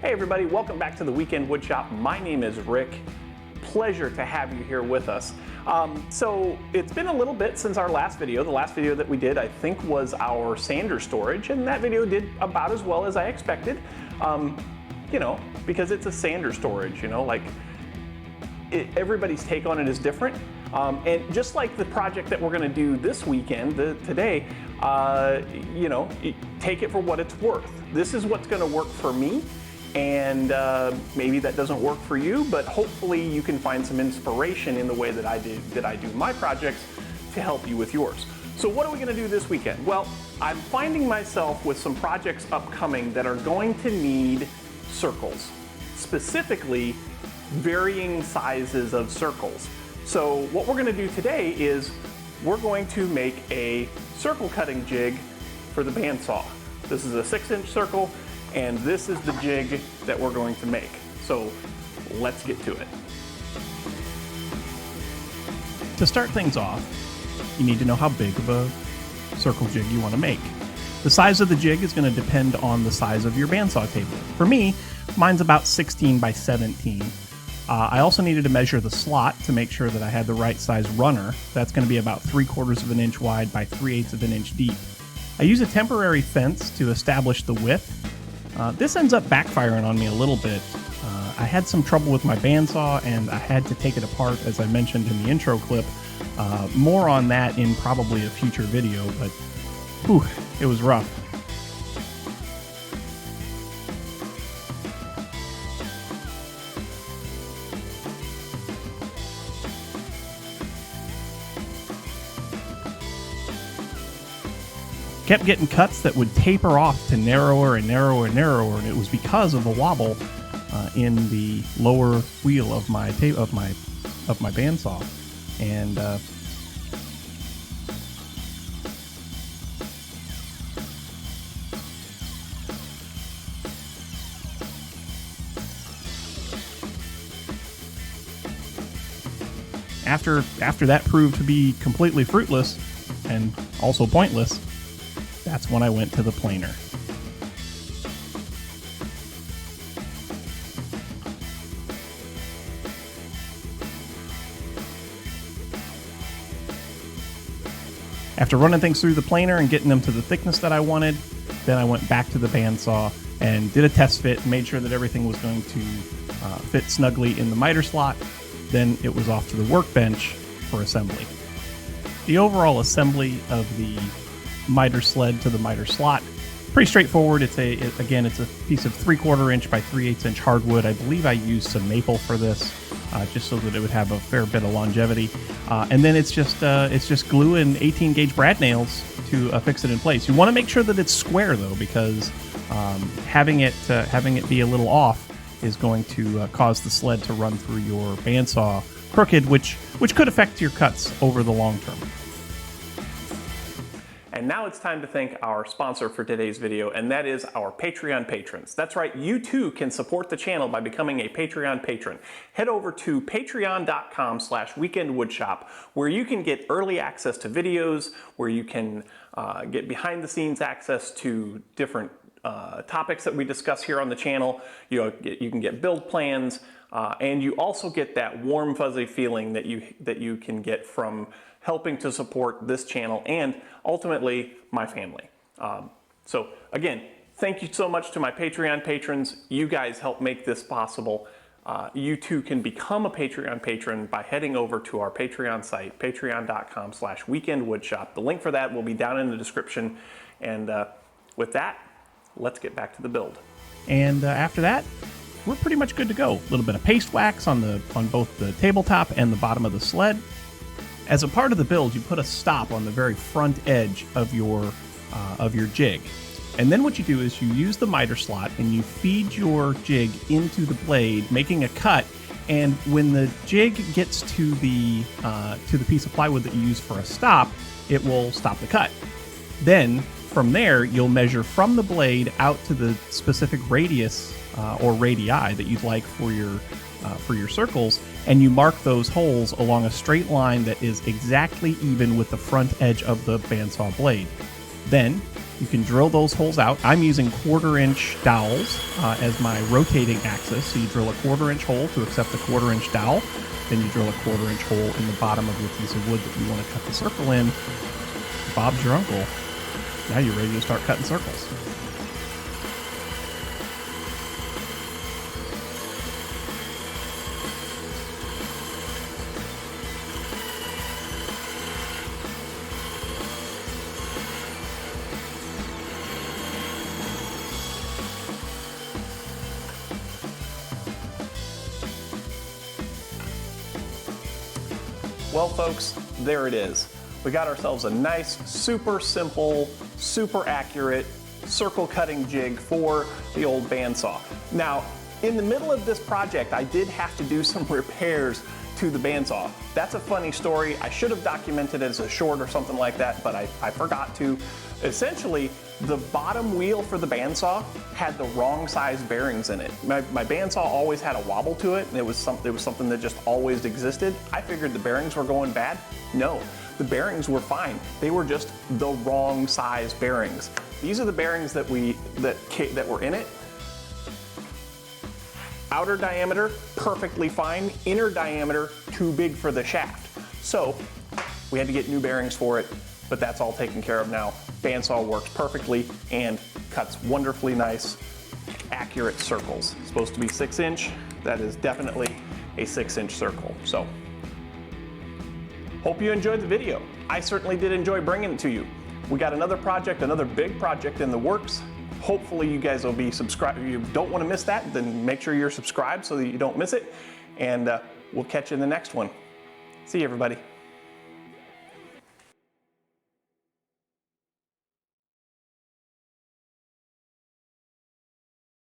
Hey everybody, welcome back to the Weekend Woodshop. My name is Rick. Pleasure to have you here with us. So it's been a little bit since our last video. The last video that we did, I think, was our sander storage, and that video did about as well as I expected. You know, because it's a sander storage, you know, like everybody's take on it is different. And just like the project that we're going to do this weekend, today, you know, take it for what it's worth. This is what's going to work for me, and maybe that doesn't work for you, but hopefully you can find some inspiration in the way that I do my projects to help you with yours. So what are we going to do this weekend? Well, I'm finding myself with some projects upcoming that are going to need circles, specifically varying sizes of circles. So what we're going to do today is we're going to make a circle cutting jig for the bandsaw. This is a 6-inch circle, and this is the jig that we're going to make. So let's get to it. To start things off, you need to know how big of a circle jig you want to make. The size of the jig is going to depend on the size of your bandsaw table. For me, mine's about 16 by 17. I also needed to measure the slot to make sure that I had the right size runner. That's going to be about 3/4 of an inch wide by 3/8 of an inch deep. I use a temporary fence to establish the width. This ends up backfiring on me a little bit. I had some trouble with my bandsaw and I had to take it apart, as I mentioned in the intro clip. More on that in probably a future video, but whew, it was rough. Kept getting cuts that would taper off to narrower and narrower and narrower, and it was because of a wobble in the lower wheel of my bandsaw. And after that proved to be completely fruitless and also pointless, that's when I went to the planer. After running things through the planer and getting them to the thickness that I wanted, then I went back to the bandsaw and did a test fit, made sure that everything was going to fit snugly in the miter slot. Then it was off to the workbench for assembly. The overall assembly of the miter sled to the miter slot, pretty straightforward. Again, it's a piece of 3/4 inch by 3/8 inch hardwood. I believe I used some maple for this, just so that it would have a fair bit of longevity. And then it's just glue and 18 gauge brad nails to fix it in place. You want to make sure that it's square though, because having it be a little off is going to cause the sled to run through your bandsaw crooked, which could affect your cuts over the long term. And now it's time to thank our sponsor for today's video, and that is our Patreon patrons. That's right, you too can support the channel by becoming a Patreon patron. Head over to patreon.com/weekendwoodshop, where you can get early access to videos, where you can get behind the scenes access to different topics that we discuss here on the channel. You can get build plans, and you also get that warm fuzzy feeling that you can get from helping to support this channel and ultimately my family. So again, thank you so much to my Patreon patrons. You guys help make this possible. You too can become a Patreon patron by heading over to our Patreon site, patreon.com/weekendwoodshop. The link for that will be down in the description. And with that, let's get back to the build. And after that, we're pretty much good to go. A little bit of paste wax on both the tabletop and the bottom of the sled. As a part of the build, you put a stop on the very front edge of your jig. And then what you do is you use the miter slot and you feed your jig into the blade, making a cut. And when the jig gets to the piece of plywood that you use for a stop, it will stop the cut. Then from there, you'll measure from the blade out to the specific radius or radii that you'd like for your circles, and you mark those holes along a straight line that is exactly even with the front edge of the bandsaw blade. Then You can drill those holes out. I'm using 1/4-inch dowels as my rotating axis. So you drill a 1/4-inch hole to accept a 1/4-inch dowel. Then you drill a 1/4-inch hole in the bottom of your piece of wood that you want to cut the circle in. Bob's your uncle. Now you're ready to start cutting circles. Well, folks, there it is. We got ourselves a nice, super simple, super accurate circle cutting jig for the old bandsaw. Now, in the middle of this project, I did have to do some repairs to the bandsaw. That's a funny story. I should have documented it as a short or something like that, but I forgot to. Essentially, the bottom wheel for the bandsaw had the wrong size bearings in it. My bandsaw always had a wobble to it, and it was something that just always existed. I figured the bearings were going bad. No, the bearings were fine. They were just the wrong size bearings. These are the bearings that were in it. Outer diameter, perfectly fine. Inner diameter, too big for the shaft. So we had to get new bearings for it, but that's all taken care of now. Bandsaw works perfectly and cuts wonderfully nice, accurate circles. It's supposed to be 6-inch. That is definitely a 6-inch circle. So, hope you enjoyed the video. I certainly did enjoy bringing it to you. We got another project, another big project in the works. Hopefully you guys will be subscribed. If you don't want to miss that, then make sure you're subscribed so that you don't miss it. And we'll catch you in the next one. See you, everybody.